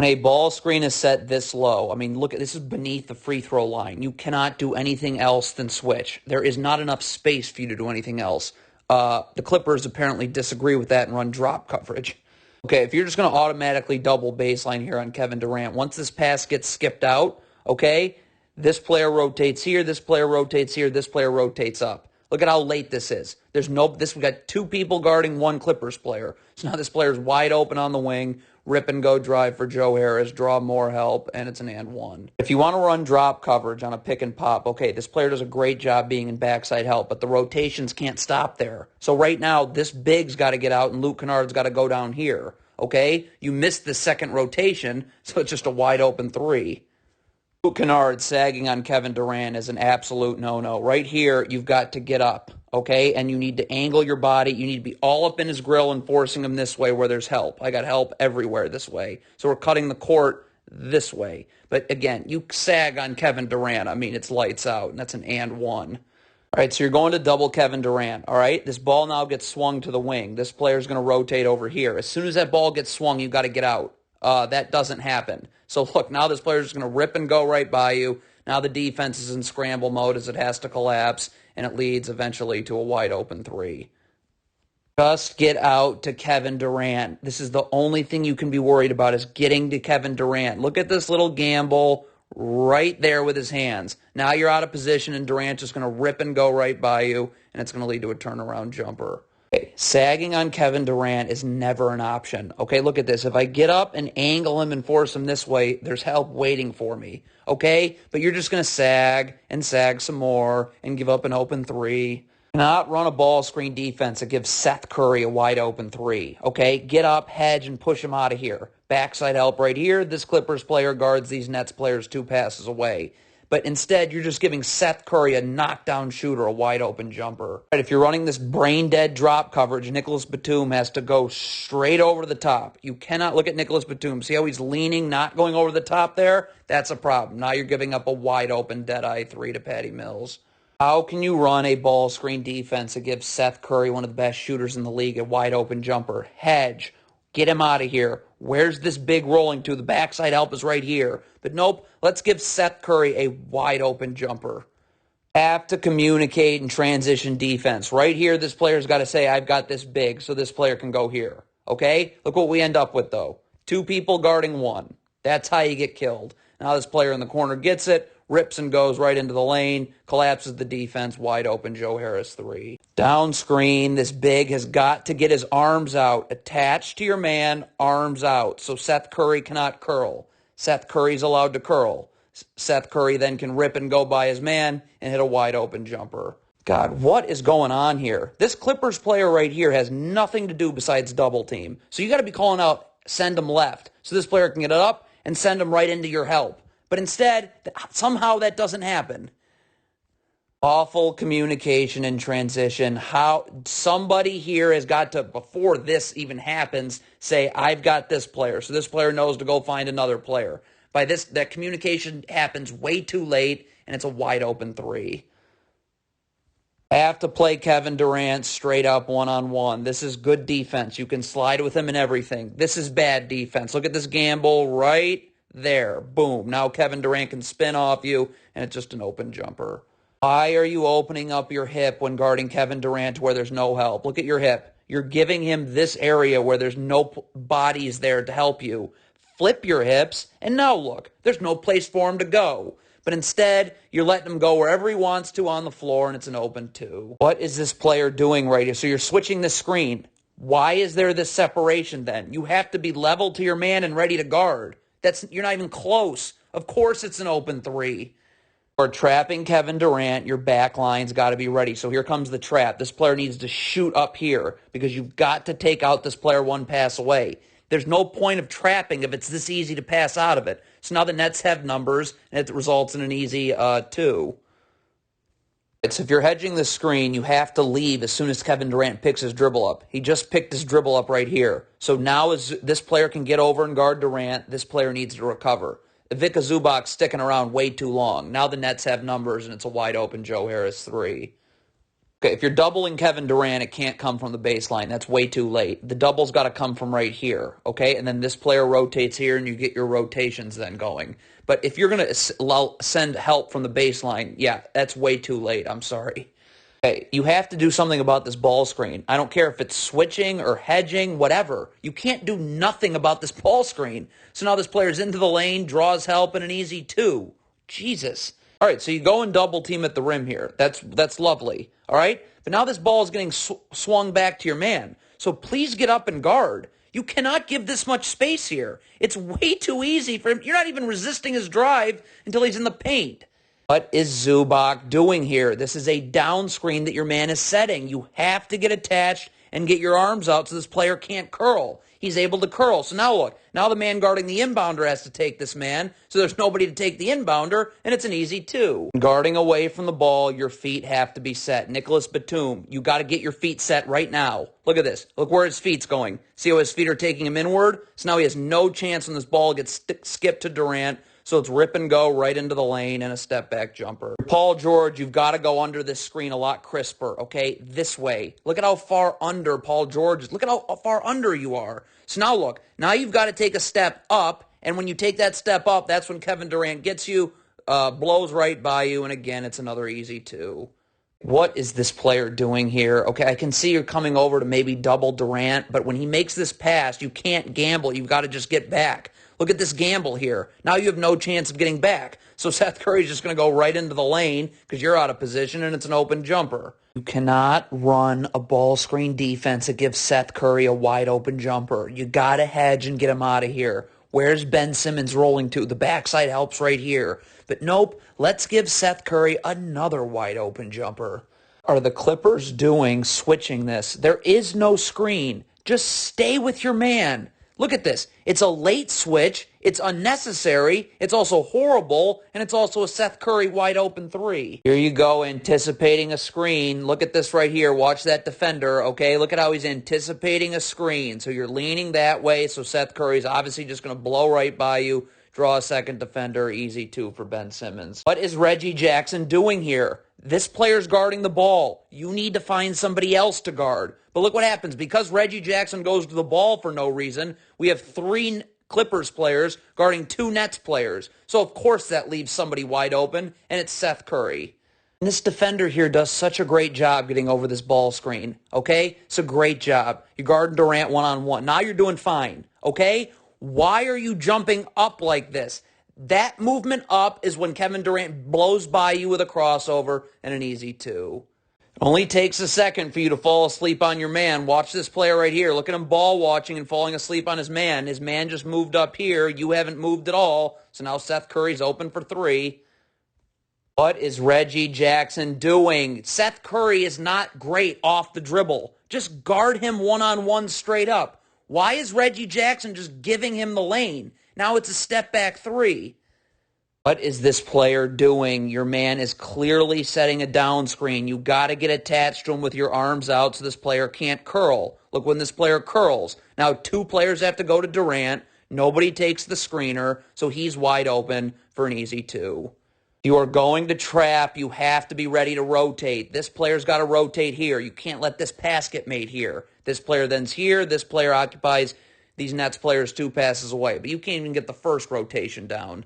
When a ball screen is set this low, I mean, look, this is beneath the free throw line. You cannot do anything else than switch. There is not enough space for you to do anything else. The Clippers apparently disagree with that and run drop coverage. Okay, if you're just going to automatically double baseline here on Kevin Durant, once this pass gets skipped out, okay, this player rotates here, this player rotates here, this player rotates up. Look at how late this is. We got two people guarding one Clippers player. So now this player's wide open on the wing. Rip and go drive for Joe Harris, draw more help, and it's an and one. If you want to run drop coverage on a pick and pop, okay, this player does a great job being in backside help, but the rotations can't stop there. So right now, this big's got to get out and Luke Kennard's got to go down here, okay? You missed the second rotation, so it's just a wide open three. Luke Kennard sagging on Kevin Durant is an absolute no-no. Right here, you've got to get up, okay? And you need to angle your body. You need to be all up in his grill and forcing him this way where there's help. I got help everywhere this way. So we're cutting the court this way. But again, you sag on Kevin Durant. I mean, it's lights out, and that's an and one. All right, so you're going to double Kevin Durant, all right? This ball now gets swung to the wing. This player's going to rotate over here. As soon as that ball gets swung, you've got to get out. That doesn't happen. So look, now this player's just going to rip and go right by you. Now the defense is in scramble mode as it has to collapse, and it leads eventually to a wide open three. Just get out to Kevin Durant. This is the only thing you can be worried about is getting to Kevin Durant. Look at this little gamble right there with his hands. Now you're out of position, and Durant's just going to rip and go right by you, and it's going to lead to a turnaround jumper. Okay, sagging on Kevin Durant is never an option. Okay, look at this. If I get up and angle him and force him this way, there's help waiting for me. Okay, but you're just going to sag and sag some more and give up an open three. Not run a ball screen defense that gives Seth Curry a wide open three. Okay, get up, hedge, and push him out of here. Backside help right here. This Clippers player guards these Nets players 2 passes away. But instead, you're just giving Seth Curry a knockdown shooter, a wide open jumper. Right, if you're running this brain-dead drop coverage, Nicholas Batum has to go straight over the top. You cannot look at Nicholas Batum. See how he's leaning, not going over the top there? That's a problem. Now you're giving up a wide open dead-eye three to Patty Mills. How can you run a ball screen defense that gives Seth Curry, one of the best shooters in the league, a wide open jumper? Hedge. Get him out of here. Where's this big rolling to? The backside help is right here. But nope, let's give Seth Curry a wide open jumper. Have to communicate and transition defense. Right here, this player's got to say, I've got this big, so this player can go here. Okay? Look what we end up with, though. 2 people guarding 1. That's how you get killed. Now this player in the corner gets it, rips and goes right into the lane, collapses the defense, wide open, Joe Harris 3. Down screen, this big has got to get his arms out, attached to your man, arms out, so Seth Curry cannot curl. Seth Curry's allowed to curl. Seth Curry then can rip and go by his man and hit a wide open jumper. God, what is going on here? This Clippers player right here has nothing to do besides double team. So you got to be calling out, send him left, so this player can get it up and send him right into your help. But instead, somehow that doesn't happen. Awful communication and transition. How somebody here has got to, before this even happens, say, I've got this player. So this player knows to go find another player. By this, that communication happens way too late, and it's a wide open three. Have to play Kevin Durant straight up one-on-one. This is good defense. You can slide with him and everything. This is bad defense. Look at this gamble right there. Boom. Now Kevin Durant can spin off you, and it's just an open jumper. Why are you opening up your hip when guarding Kevin Durant where there's no help? Look at your hip. You're giving him this area where there's no bodies there to help you. Flip your hips, and now look. There's no place for him to go. But instead, you're letting him go wherever he wants to on the floor, and it's an open 2. What is this player doing right here? So you're switching the screen. Why is there this separation then? You have to be level to your man and ready to guard. You're not even close. Of course it's an open 3. Or trapping Kevin Durant, your back line's got to be ready. So here comes the trap. This player needs to shoot up here because you've got to take out this player 1 pass away. There's no point of trapping if it's this easy to pass out of it. So now the Nets have numbers, and it results in an easy 2. So if you're hedging the screen, you have to leave as soon as Kevin Durant picks his dribble up. He just picked his dribble up right here. So now as this player can get over and guard Durant, this player needs to recover. Ivica Zubac's sticking around way too long. Now the Nets have numbers, and it's a wide open Joe Harris 3. Okay, if you're doubling Kevin Durant, it can't come from the baseline. That's way too late. The double's got to come from right here, okay? And then this player rotates here, and you get your rotations then going. But if you're going to send help from the baseline, yeah, that's way too late. I'm sorry. Okay, you have to do something about this ball screen. I don't care if it's switching or hedging, whatever. You can't do nothing about this ball screen. So now this player's into the lane, draws help, and an easy two. Jesus. All right, so you go and double team at the rim here. That's lovely. All right? But now this ball is getting swung back to your man. So please get up and guard. You cannot give this much space here. It's way too easy for him. You're not even resisting his drive until he's in the paint. What is Zubac doing here? This is a down screen that your man is setting. You have to get attached and get your arms out so this player can't curl. He's able to curl. So now look, now the man guarding the inbounder has to take this man, so there's nobody to take the inbounder, and it's an easy two. Guarding away from the ball, your feet have to be set. Nicholas Batum, you got to get your feet set right now. Look at this. Look where his feet's going. See how his feet are taking him inward? So now he has no chance when this ball gets skipped to Durant. So it's rip and go right into the lane and a step-back jumper. Paul George, you've got to go under this screen a lot crisper, okay? This way. Look at how far under Paul George is. Look at how far under you are. So now look. Now you've got to take a step up, and when you take that step up, that's when Kevin Durant gets you, blows right by you, and again, it's another easy two. What is this player doing here? Okay, I can see you're coming over to maybe double Durant, but when he makes this pass, you can't gamble. You've got to just get back. Look at this gamble here. Now you have no chance of getting back. So Seth Curry's just going to go right into the lane because you're out of position and it's an open jumper. You cannot run a ball screen defense that gives Seth Curry a wide open jumper. You got to hedge and get him out of here. Where's Ben Simmons rolling to? The backside helps right here. But nope, let's give Seth Curry another wide open jumper. Are the Clippers doing switching this? There is no screen. Just stay with your man. Look at this. It's a late switch. It's unnecessary. It's also horrible. And it's also a Seth Curry wide open three. Here you go, anticipating a screen. Look at this right here. Watch that defender, okay? Look at how he's anticipating a screen. So you're leaning that way. So Seth Curry's obviously just going to blow right by you. Draw a second defender. Easy two for Ben Simmons. What is Reggie Jackson doing here? This player's guarding the ball. You need to find somebody else to guard. But look what happens. Because Reggie Jackson goes to the ball for no reason, we have 3 Clippers players guarding 2 Nets players. So, of course, that leaves somebody wide open, and it's Seth Curry. And this defender here does such a great job getting over this ball screen, okay? It's a great job. You're guarding Durant one-on-one. Now you're doing fine, okay? Why are you jumping up like this? That movement up is when Kevin Durant blows by you with a crossover and an easy two. It only takes a second for you to fall asleep on your man. Watch this player right here. Look at him ball watching and falling asleep on his man. His man just moved up here. You haven't moved at all. So now Seth Curry's open for 3. What is Reggie Jackson doing? Seth Curry is not great off the dribble. Just guard him one-on-one straight up. Why is Reggie Jackson just giving him the lane? Now it's a step back 3. What is this player doing? Your man is clearly setting a down screen. You got to get attached to him with your arms out so this player can't curl. Look when this player curls. Now 2 players have to go to Durant. Nobody takes the screener, so he's wide open for an easy two. You are going to trap. You have to be ready to rotate. This player's got to rotate here. You can't let this pass get made here. This player then's here. This player occupies these Nets players 2 passes away. But you can't even get the first rotation down.